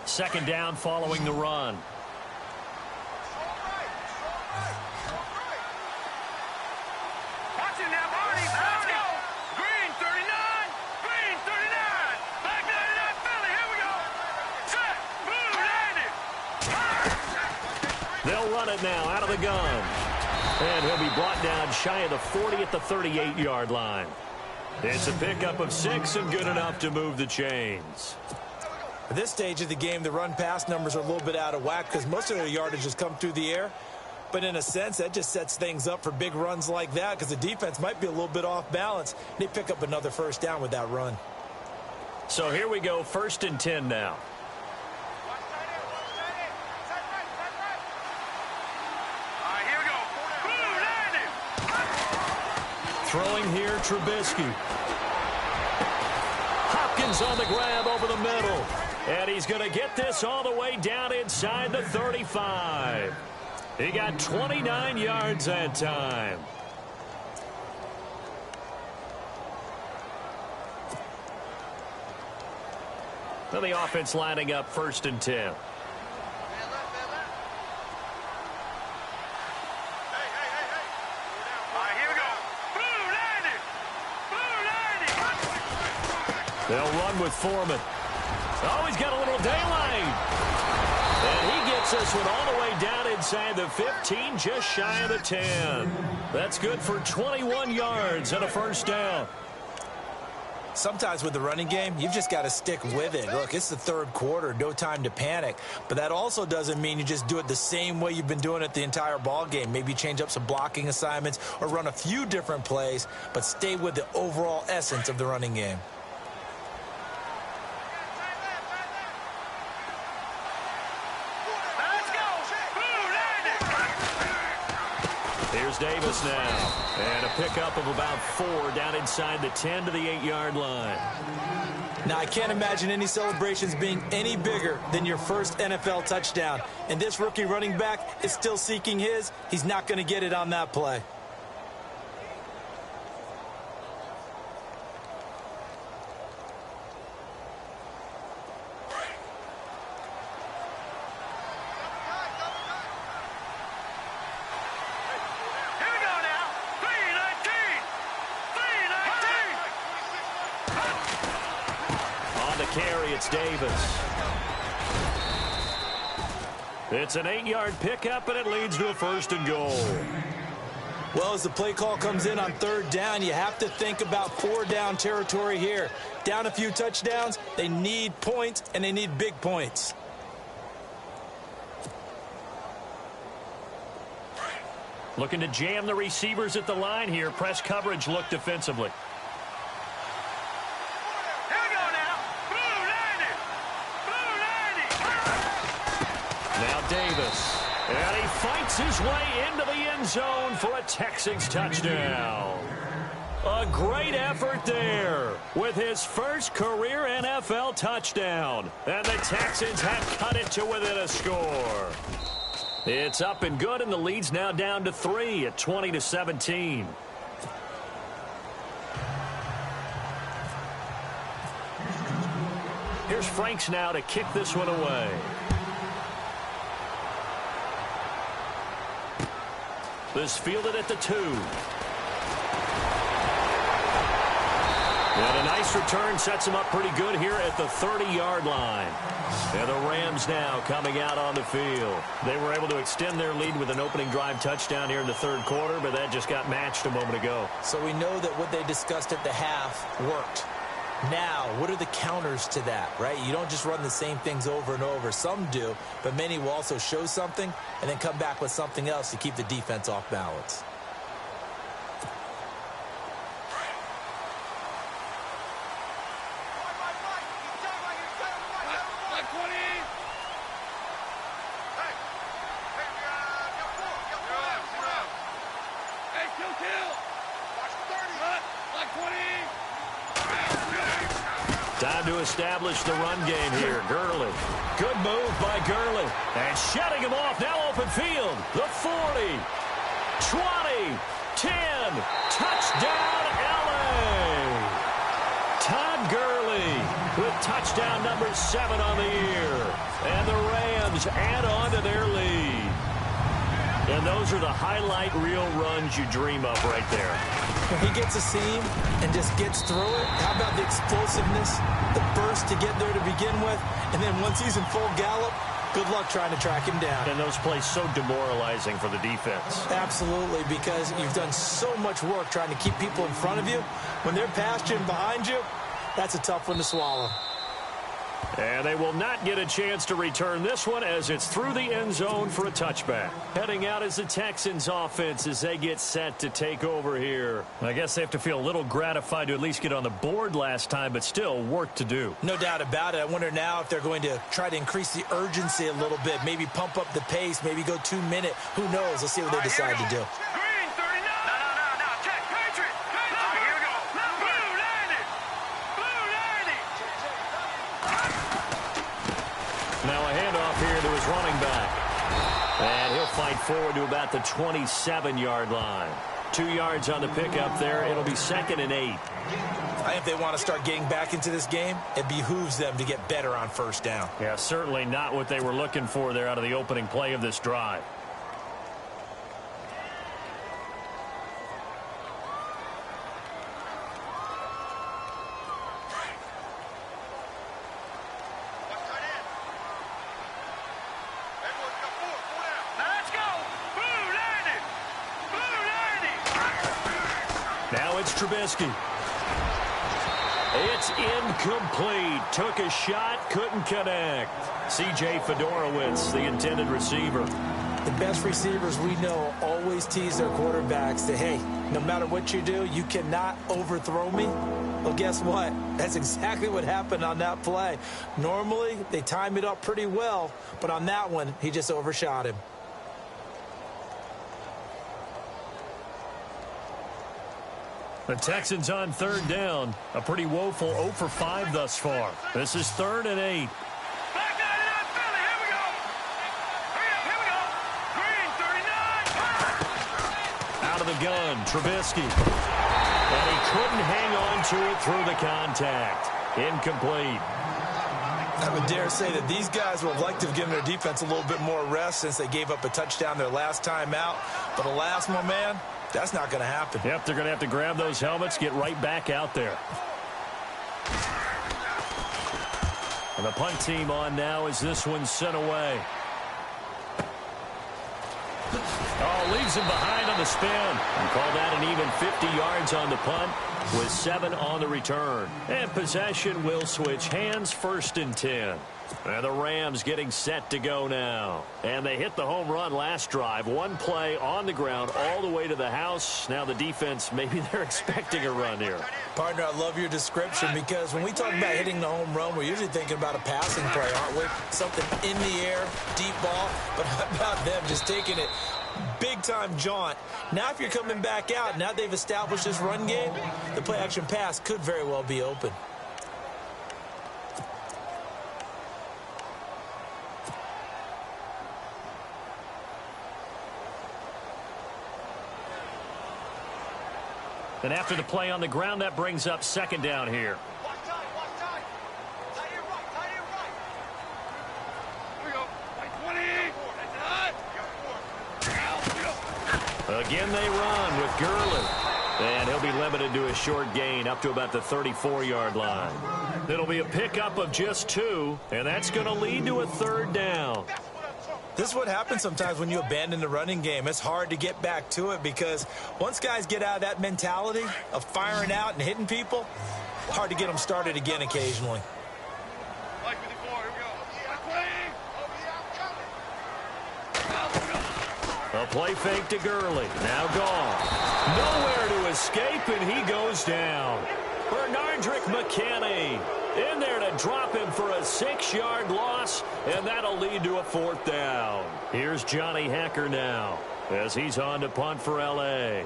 Second down following the run. Watch it now, Barney. Let's go. Green 39. Green 39. Back 99 Philly. Here we go. Set. Blue, landed. They'll run it now out of the gun. And he'll be brought down shy of the 40 at the 38-yard line. It's a pickup of 6 and good enough to move the chains. At this stage of the game, the run-pass numbers are a little bit out of whack because most of their yardage has come through the air. But in a sense, that just sets things up for big runs like that because the defense might be a little bit off balance. They pick up another first down with that run. So here we go, 1st and 10 now. All right, here we go. Blue, landed. Throwing here, Trubisky. Hopkins on the grab over the middle. And he's going to get this all the way down inside the 35. He got 29 yards that time. Well, the offense lining up 1st and 10. They'll run with Foreman. Oh, he's got a little daylight. And he gets this one all the way down inside the 15, just shy of the 10. That's good for 21 yards and a first down. Sometimes with the running game, you've just got to stick with it. Look, it's the third quarter, no time to panic. But that also doesn't mean you just do it the same way you've been doing it the entire ball game. Maybe change up some blocking assignments or run a few different plays, but stay with the overall essence of the running game. Here's Davis now. And a pickup of about 4 down inside the 10 to the 8-yard line. Now, I can't imagine any celebrations being any bigger than your first NFL touchdown. And this rookie running back is still seeking his. He's not going to get it on that play. carry. It's Davis. It's an 8-yard pickup, and it leads to a 1st and goal. Well, as the play call comes in on 3rd down, you have to think about 4-down territory here. Down a few touchdowns, they need points, and they need big points. Looking to jam the receivers at the line here. Press coverage look defensively. Here we go now. Blue 90. Blue 90. Now Davis. And he fights his way into the end zone for a Texans touchdown. A great effort there with his first career NFL touchdown. And the Texans have cut it to within a score. It's up and good, and the lead's now down to 3 at 20-17. Here's Franks now to kick this one away. This fielded at the 2. And a nice return sets him up pretty good here at the 30-yard line. And the Rams now coming out on the field. They were able to extend their lead with an opening drive touchdown here in the 3rd quarter, but that just got matched a moment ago. So we know that what they discussed at the half worked. Now, what are the counters to that, right? You don't just run the same things over and over. Some do, but many will also show something and then come back with something else to keep the defense off balance. Time to establish the run game here. Gurley. Good move by Gurley. And shutting him off. Now open field. The 40. 20. 10. Touchdown, L.A. Todd Gurley with touchdown number 7 on the year. And the Rams add on to their lead. And those are the highlight reel runs you dream of right there. When he gets a seam and just gets through it, how about the explosiveness, the burst to get there to begin with, and then once he's in full gallop, good luck trying to track him down. And those plays so demoralizing for the defense. Absolutely, because you've done so much work trying to keep people in front of you. When they're past you and behind you, that's a tough one to swallow. And they will not get a chance to return this one as it's through the end zone for a touchback. Heading out is the Texans offense as they get set to take over here. I guess they have to feel a little gratified to at least get on the board last time, but still work to do. No doubt about it. I wonder now if they're going to try to increase the urgency a little bit, maybe pump up the pace, maybe go 2-minute. Who knows? Let's see what they decide to do. Green 39. No. Check. Patriot. All right, here we go. Blue 90. Blue 90. Now a handoff here to his running back. And he'll fight forward to about the 27-yard line. 2 yards on the pickup there. It'll be 2nd and 8. I think if they want to start getting back into this game, it behooves them to get better on 1st down. Yeah, certainly not what they were looking for there out of the opening play of this drive. Let's go. Blue 90. Blue 90. Now it's Trubisky. It's incomplete. Took a shot, couldn't connect. C.J. Fedorowicz, the intended receiver. The best receivers we know always tease their quarterbacks that, hey, no matter what you do, you cannot overthrow me. Well, guess what? That's exactly what happened on that play. Normally, they time it up pretty well, but on that one, he just overshot him. The Texans on 3rd down. A pretty woeful 0 for 5 thus far. This is 3rd and 8. Black 99 Philly. Here we go. Hurry up. Here we go. Green 39. Out of the gun, Trubisky. And he couldn't hang on to it through the contact. Incomplete. I would dare say that these guys would have liked to have given their defense a little bit more rest since they gave up a touchdown their last time out. But alas, my man, that's not going to happen. Yep, they're going to have to grab those helmets, get right back out there. And the punt team on now as this one's sent away. Oh, leaves him behind on the spin. And call that an even 50 yards on the punt with 7 on the return. And possession will switch hands, 1st and 10. And the Rams getting set to go now. And they hit the home run last drive. 1 play on the ground all the way to the house. Now the defense, maybe they're expecting a run here. Partner, I love your description because when we talk about hitting the home run, we're usually thinking about a passing play, aren't we? Something in the air, deep ball. But how about them just taking it big-time jaunt? Now if you're coming back out, now they've established this run game, the play-action pass could very well be open. And after the play on the ground, that brings up 2nd down here. Watch time. Tight end right. Here we go. Like 20. Again, they run with Gurley. And he'll be limited to a short gain up to about the 34-yard line. It'll be a pickup of just 2, and that's going to lead to a 3rd down. This is what happens sometimes when you abandon the running game. It's hard to get back to it because once guys get out of that mentality of firing out and hitting people, hard to get them started again occasionally. Like 54, here we go. A play fake to Gurley. Now gone. Nowhere to escape, and he goes down. Bernardrick McKinney in there to drop him for a 6-yard loss, and that'll lead to a 4th down. Here's Johnny Hecker now as he's on to punt for L.A.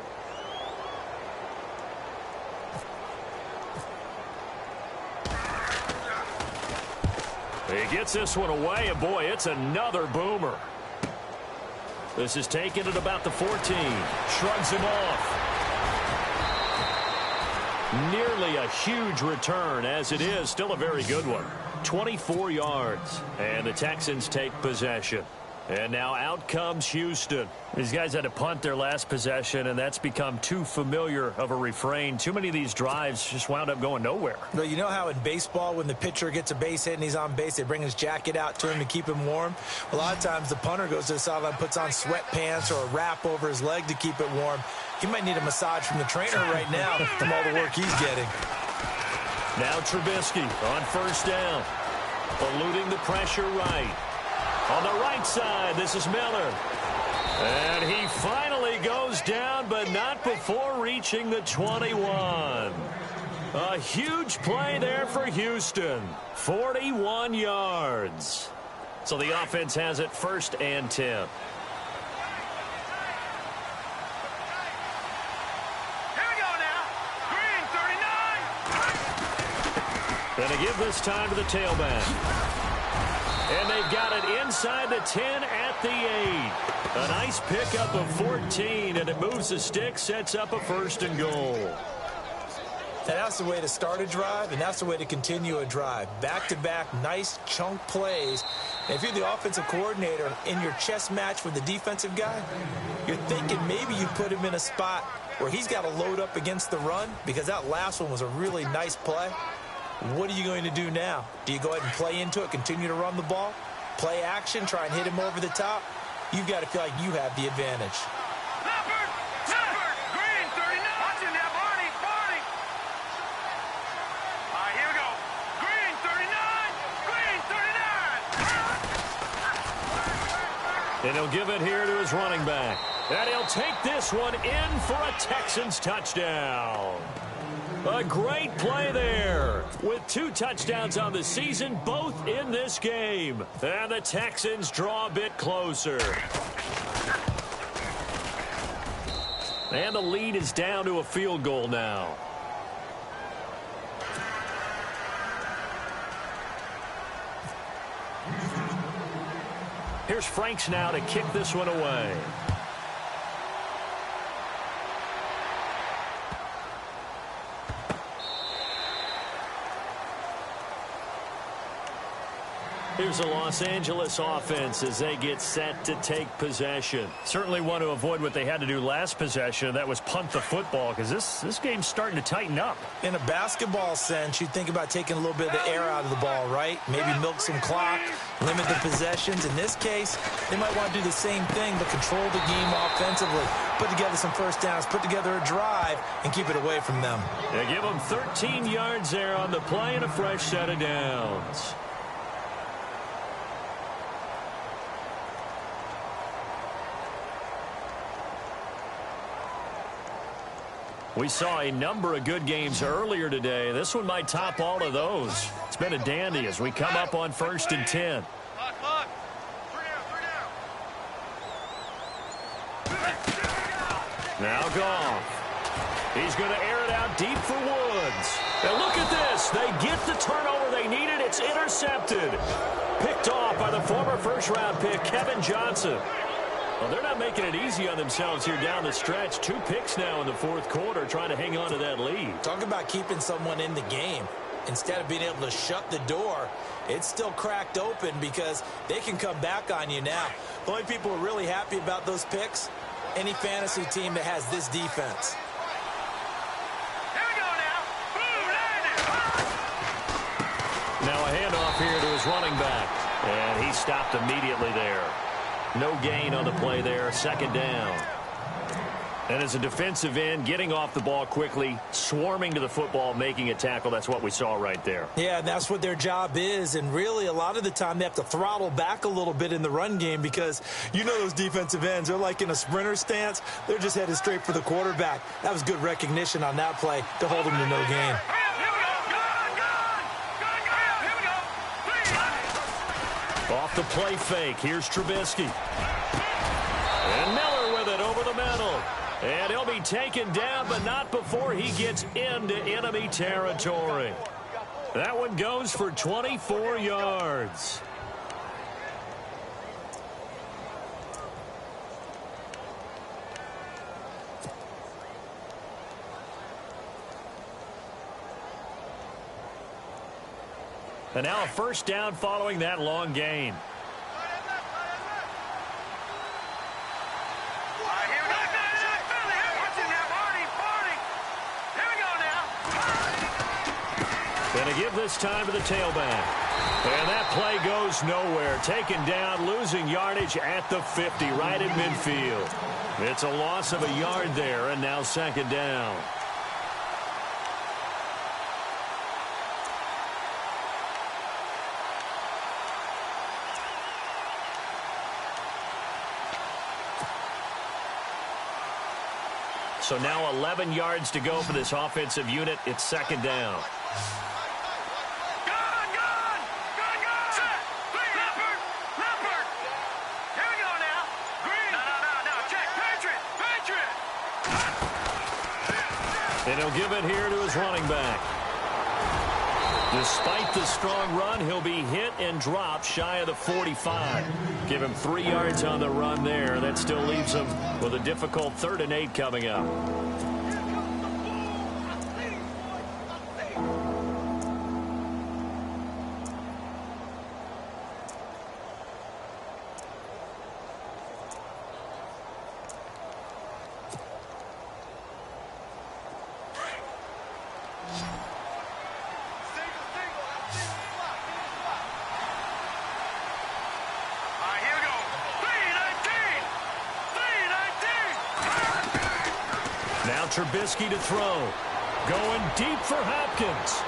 He gets this one away, and boy, it's another boomer. This is taken at about the 14. Shrugs him off. Nearly a huge return, as it is still a very good one. 24 yards, and the Texans take possession. And now out comes Houston. These guys had to punt their last possession, and that's become too familiar of a refrain. Too many of these drives just wound up going nowhere. But you know how in baseball, when the pitcher gets a base hit and he's on base, they bring his jacket out to him to keep him warm? A lot of times the punter goes to the sideline, puts on sweatpants or a wrap over his leg to keep it warm. He might need a massage from the trainer right now from all the work he's getting. Now Trubisky on 1st down. Eluding the pressure right. On the right side, this is Miller. And he finally goes down, but not before reaching the 21. A huge play there for Houston. 41 yards. So the offense has it 1st and 10. Going to give this time to the tailback. And they've got it inside the 10 at the 8. A nice pickup of 14, and it moves the stick, sets up a 1st and goal. And that's the way to start a drive, and that's the way to continue a drive. Back-to-back, nice chunk plays. And if you're the offensive coordinator in your chess match with the defensive guy, you're thinking maybe you put him in a spot where he's got to load up against the run because that last one was a really nice play. What are you going to do now? Do you go ahead and play into it, continue to run the ball, play action, try and hit him over the top? You've got to feel like you have the advantage. Leopard! Green, 39! Watch him now, Barney! All right, here we go. Green, 39! Green, 39! And he'll give it here to his running back. And he'll take this one in for a Texans touchdown. A great play there with 2 touchdowns on the season, both in this game. And the Texans draw a bit closer. And the lead is down to a field goal now. Here's Franks now to kick this one away. Here's the Los Angeles offense as they get set to take possession. Certainly want to avoid what they had to do last possession. That was punt the football, because this game's starting to tighten up. In a basketball sense, you think about taking a little bit of the air out of the ball, right? Maybe milk some clock, limit the possessions. In this case, they might want to do the same thing, but control the game offensively. Put together some first downs, put together a drive, and keep it away from them. They give them 13 yards there on the play and a fresh set of downs. We saw a number of good games earlier today. This one might top all of those. It's been a dandy as we come up on 1st and 10. Clock. 3 down. Now Goff. He's going to air it out deep for Woods. And look at this. They get the turnover they needed. It's intercepted. Picked off by the former first-round pick, Kevin Johnson. Well, they're not making it easy on themselves here down the stretch. 2 picks now in the 4th quarter, trying to hang on to that lead. Talk about keeping someone in the game. Instead of being able to shut the door, it's still cracked open because they can come back on you now. The only people who are really happy about those picks, any fantasy team that has this defense. Here we go now. Boom, landed. Now a handoff here to his running back. And he stopped immediately there. No gain on the play there. 2nd down. And as a defensive end, getting off the ball quickly, swarming to the football, making a tackle. That's what we saw right there. Yeah, and that's what their job is. And really, a lot of the time, they have to throttle back a little bit in the run game because you know those defensive ends, they're like in a sprinter stance. They're just headed straight for the quarterback. That was good recognition on that play to hold him to no gain. Off the play fake. Here's Trubisky. And Miller with it over the middle. And he'll be taken down, but not before he gets into enemy territory. That one goes for 24 yards. And now a 1st down following that long gain. Going to give this time to the tailback. And that play goes nowhere. Taken down, losing yardage at the 50, right in midfield. It's a loss of a yard there, and now 2nd down. So now 11 yards to go for this offensive unit. It's 2nd down. And he'll give it here to his running back. Despite the strong run, he'll be hit and dropped shy of the 45. Give him 3 yards on the run there. That still leaves him with a difficult 3rd and 8 coming up. Trubisky to throw. Going deep for Hopkins.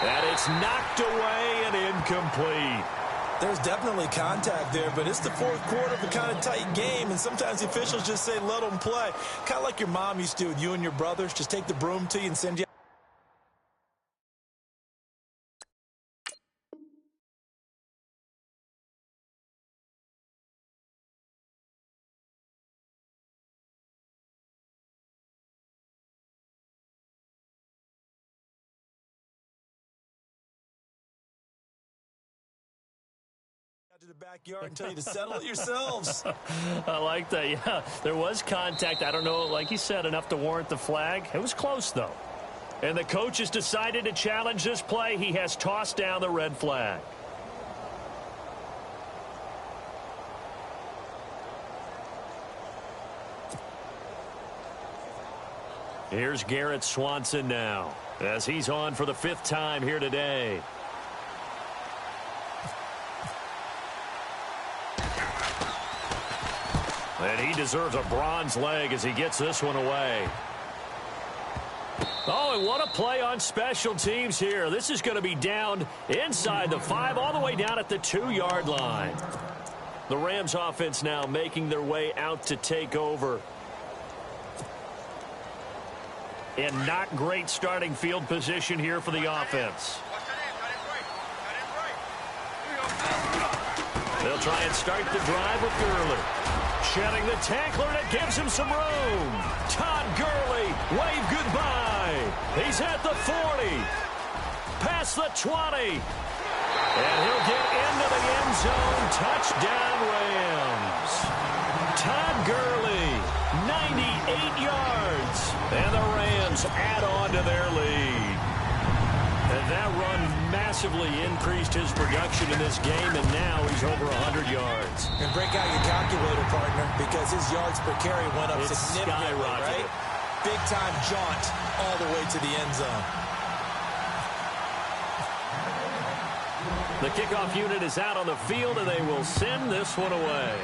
And it's knocked away and incomplete. There's definitely contact there, but it's the 4th quarter of a kind of tight game, and sometimes the officials just say, let them play. Kind of like your mom used to with you and your brothers. Just take the broom to you and send you. To the backyard and tell you to settle it yourselves. I like that. Yeah, there was contact. I don't know, like you said, enough to warrant the flag. It was close, though. And the coach has decided to challenge this play. He has tossed down the red flag. Here's Garrett Swanson now, as he's on for the 5th time here today. And he deserves a bronze leg as he gets this one away. Oh, and what a play on special teams here. This is going to be down inside the 5, all the way down at the 2-yard line. The Rams offense now making their way out to take over. And not great starting field position here for the offense. They'll try and start the drive with Gurley. Shedding the tackler, and it gives him some room. Todd Gurley, wave goodbye. He's at the 40. Past the 20. And he'll get into the end zone. Touchdown, Rams. Todd Gurley, 98 yards. And the Rams add on to their lead. And that run massively increased his production in this game, and now he's over 100 yards. And break out your calculator, partner, because his yards per carry went up significantly, right? Big-time jaunt all the way to the end zone. The kickoff unit is out on the field, and they will send this one away.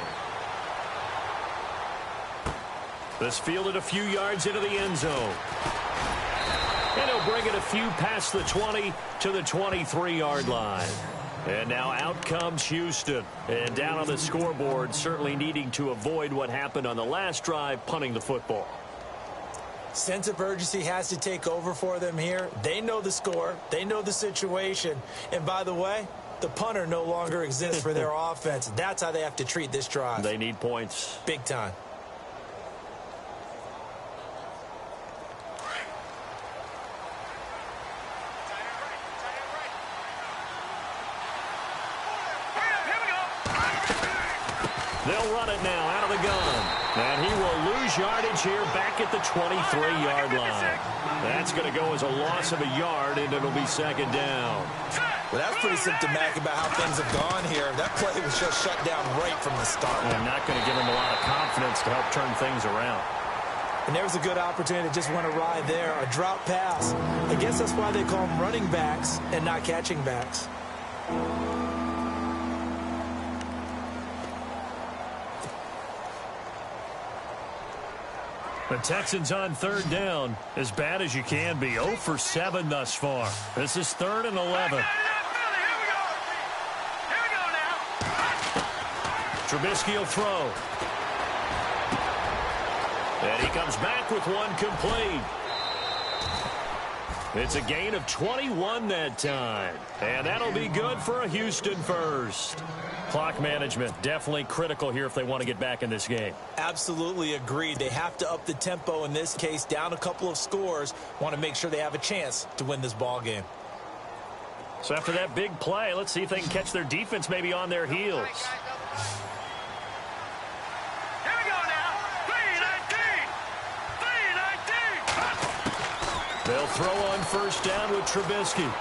This fielded a few yards into the end zone. And he'll bring it a few past the 20 to the 23-yard line. And now out comes Houston. And down on the scoreboard, certainly needing to avoid what happened on the last drive, punting the football. Sense of urgency has to take over for them here. They know the score. They know the situation. And by the way, the punter no longer exists for their offense. That's how they have to treat this drive. They need points. Big time. They'll run it now out of the gun. And he will lose yardage here back at the 23-yard line. That's going to go as a loss of a yard, and it'll be 2nd down. Well, that's pretty symptomatic about how things have gone here. That play was just shut down right from the start. And not going to give him a lot of confidence to help turn things around. And there was a good opportunity to just went a ride there, a drop pass. I guess that's why they call them running backs and not catching backs. The Texans on 3rd down, as bad as you can be. 0 for 7 thus far. This is 3rd and 11. Trubisky will throw. And he comes back with one complete. It's a gain of 21 that time. And that'll be good for a Houston first. Clock management definitely critical here if they want to get back in this game. Absolutely agreed. They have to up the tempo in this case, down a couple of scores. Want to make sure they have a chance to win this ball game. So after that big play, let's see if they can catch their defense maybe on their heels. Here we go now. 3-19. They'll throw on 1st down with Trubisky.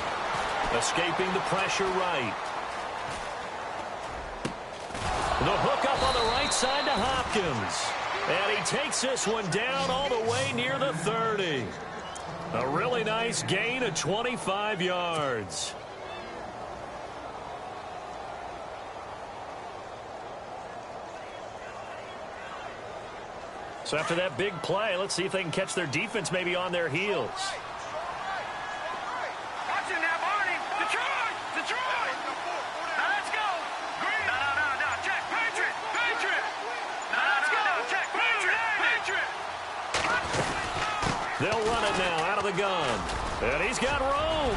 Escaping the pressure right. The hook up on the right side to Hopkins. And he takes this one down all the way near the 30. A really nice gain of 25 yards. So after that big play, let's see if they can catch their defense maybe on their heels. They'll run it now out of the gun. And he's got room.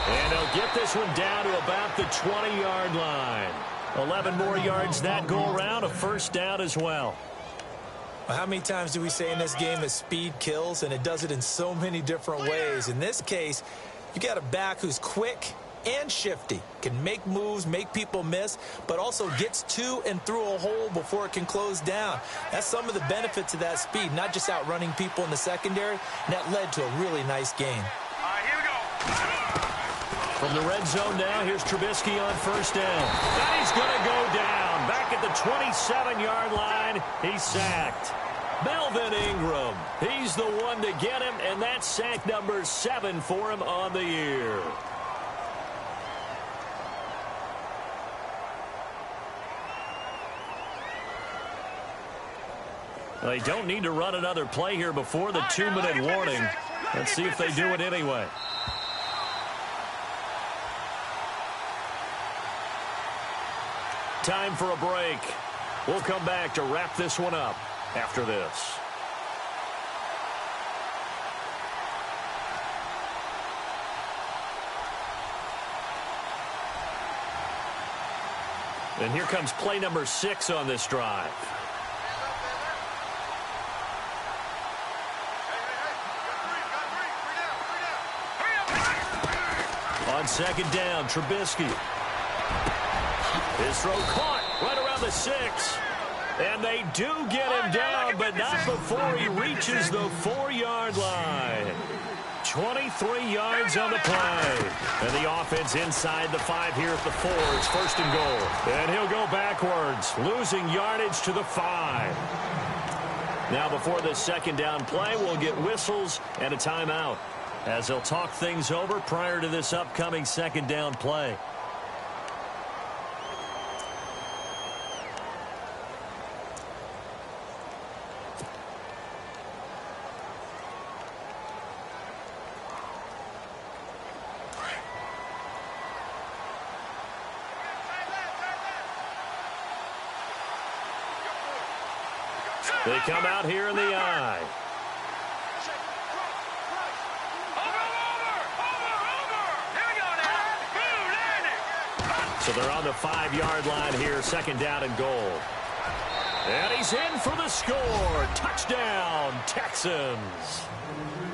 And they'll get this one down to about the 20-yard line. 11 more yards that go around, a 1st down as well. How many times do we say in this game that speed kills, and it does it in so many different ways? In this case, you got a back who's quick, and shifty. Can make moves, make people miss, but also gets to and through a hole before it can close down. That's some of the benefits of that speed, not just outrunning people in the secondary, and that led to a really nice game. All right, here we go. From the red zone now, here's Trubisky on first down. And he's going to go down. Back at the 27-yard line, he's sacked. Melvin Ingram, he's the one to get him, and that's sack number 7 for him on the year. They don't need to run another play here before the 2-minute warning. Let's see if they do it anyway. Time for a break. We'll come back to wrap this one up after this. And here comes play number 6 on this drive. On second down, Trubisky. His throw caught right around the 6. And they do get him down, but not before he reaches the 4-yard line. 23 yards on the play. And the offense inside the 5 here at the 4. It's first and goal. And he'll go backwards, losing yardage to the 5. Now before this second down play, we'll get whistles and a timeout, as they'll talk things over prior to this upcoming second down play. They come out here in the eye. So they're on the 5-yard line here, second down and goal. And he's in for the score. Touchdown, Texans.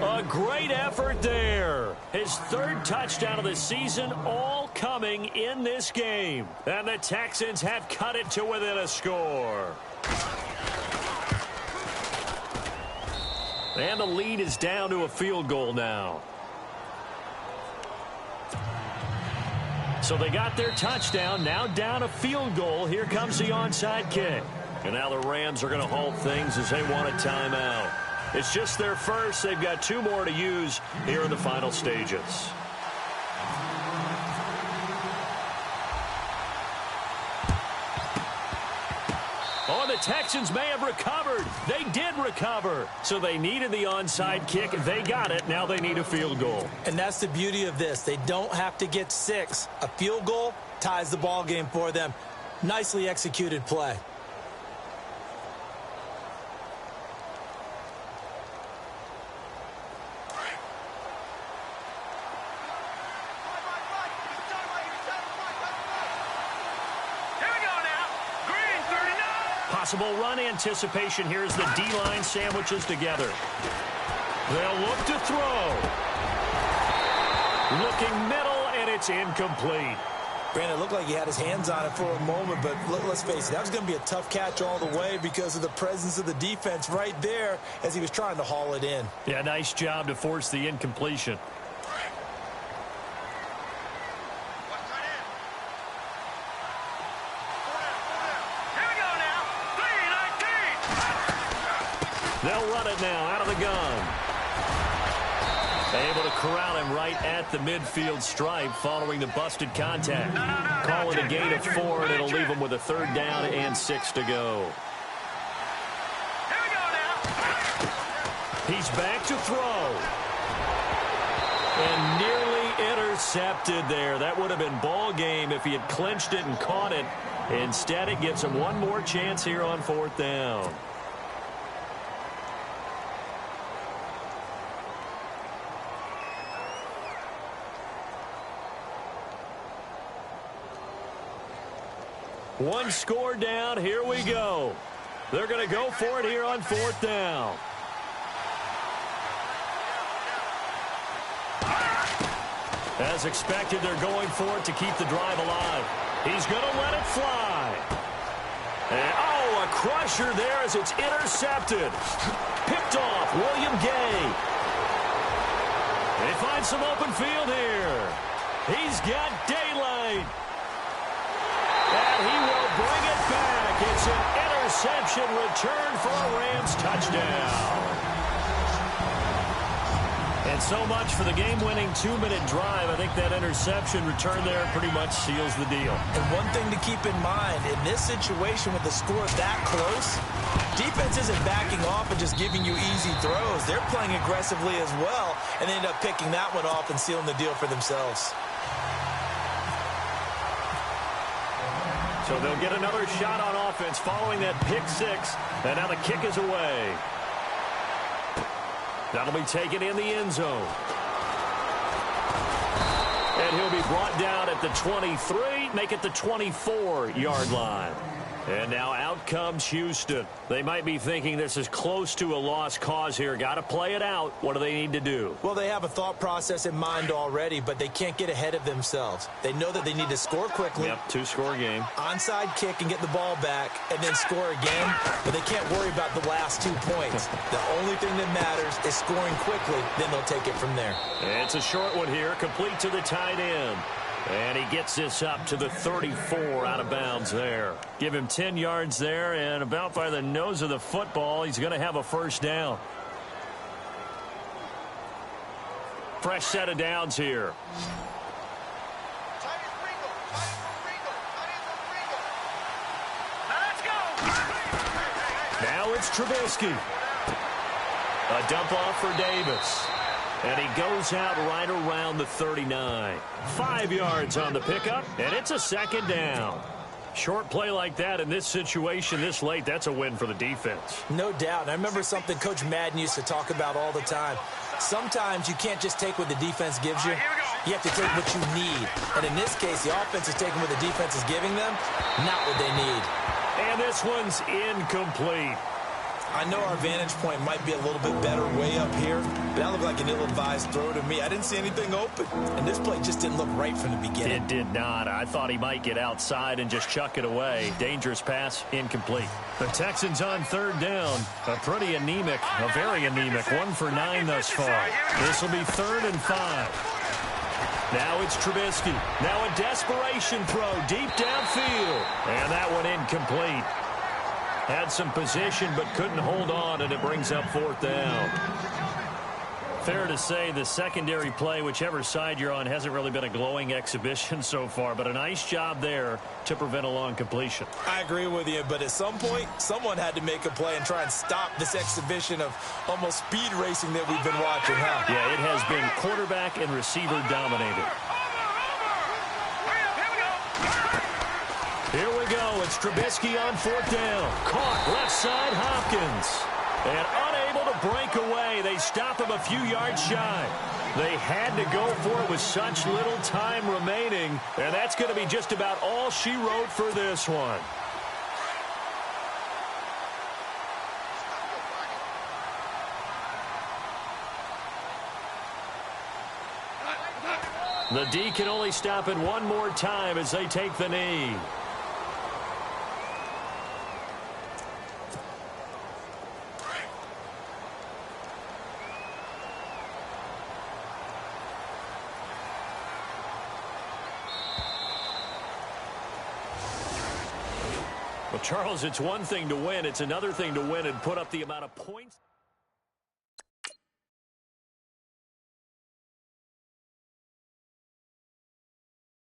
A great effort there. His 3rd touchdown of the season, all coming in this game. And the Texans have cut it to within a score. And the lead is down to a field goal now. So they got their touchdown, now down a field goal. Here comes the onside kick. And now the Rams are going to halt things as they want a timeout. It's just their first. They've got 2 more to use here in the final stages. Oh, the Texans may have recovered. They did recover. So they needed the onside kick. They got it. Now they need a field goal. And that's the beauty of this. They don't have to get 6. A field goal ties the ball game for them. Nicely executed play. Possible run anticipation here as the D-line sandwiches together. They'll look to throw. Looking middle, and it's incomplete. Brandon, it looked like he had his hands on it for a moment, but let's face it, that was going to be a tough catch all the way because of the presence of the defense right there as he was trying to haul it in. Yeah, nice job to force the incompletion. They'll run it now out of the gun. Able to corral him right at the midfield stripe following the busted contact. Call it a gain of 4, and it'll leave him with a 3rd down and 6 to go. He's back to throw. And nearly intercepted there. That would have been ball game if he had clinched it and caught it. Instead, it gives him one more chance here on 4th down. One score down. Here we go. They're going to go for it here on 4th down. As expected, they're going for it to keep the drive alive. He's going to let it fly. And, oh, a crusher there as it's intercepted. Picked off William Gay. They find some open field here. He's got daylight. And he will bring it back. It's an interception return for a Rams touchdown. And so much for the game-winning 2-minute drive. I think that interception return there pretty much seals the deal. And one thing to keep in mind, in this situation with the score that close, defense isn't backing off and just giving you easy throws. They're playing aggressively as well, and they end up picking that one off and sealing the deal for themselves. So they'll get another shot on offense following that pick six. And now the kick is away. That'll be taken in the end zone. And he'll be brought down at the 23, make it the 24-yard line. And now out comes Houston. They might be thinking this is close to a lost cause here. Got to play it out. What do they need to do? Well, they have a thought process in mind already, but they can't get ahead of themselves. They know that they need to score quickly. Yep, two-score game. Onside kick and get the ball back and then score again, but they can't worry about the last 2 points. The only thing that matters is scoring quickly, then they'll take it from there. It's a short one here, complete to the tight end. And he gets this up to the 34 out of bounds there. Give him 10 yards there, and about by the nose of the football, he's going to have a first down. Fresh set of downs here. Now it's Trubisky. A dump off for Davis. And he goes out right around the 39. 5 yards on the pickup, and it's a second down. Short play like that in this situation this late, that's a win for the defense. No doubt. And I remember something Coach Madden used to talk about all the time. Sometimes you can't just take what the defense gives you. You have to take what you need. And in this case, the offense is taking what the defense is giving them, not what they need. And this one's incomplete. I know our vantage point might be a little bit better way up here, but that looked like an ill-advised throw to me. I didn't see anything open, and this play just didn't look right from the beginning. It did not. I thought he might get outside and just chuck it away. Dangerous pass, incomplete. The Texans on third down. A pretty anemic, a very anemic 1 for 9 thus far. This will be 3rd and 5. Now it's Trubisky. Now a desperation throw deep downfield. And that one incomplete. Had some position but couldn't hold on, and it brings up 4th down. Fair to say the secondary play, whichever side you're on, hasn't really been a glowing exhibition so far, but a nice job there to prevent a long completion. I agree with you, but at some point, someone had to make a play and try and stop this exhibition of almost speed racing that we've been watching, huh? Yeah, it has been quarterback and receiver dominated. Here we go. It's Trubisky on 4th down. Caught left side Hopkins. And unable to break away. They stop him a few yards shy. They had to go for it with such little time remaining. And that's going to be just about all she wrote for this one. The D can only stop it one more time as they take the knee. Well, Charles, it's one thing to win. It's another thing to win and put up the amount of points.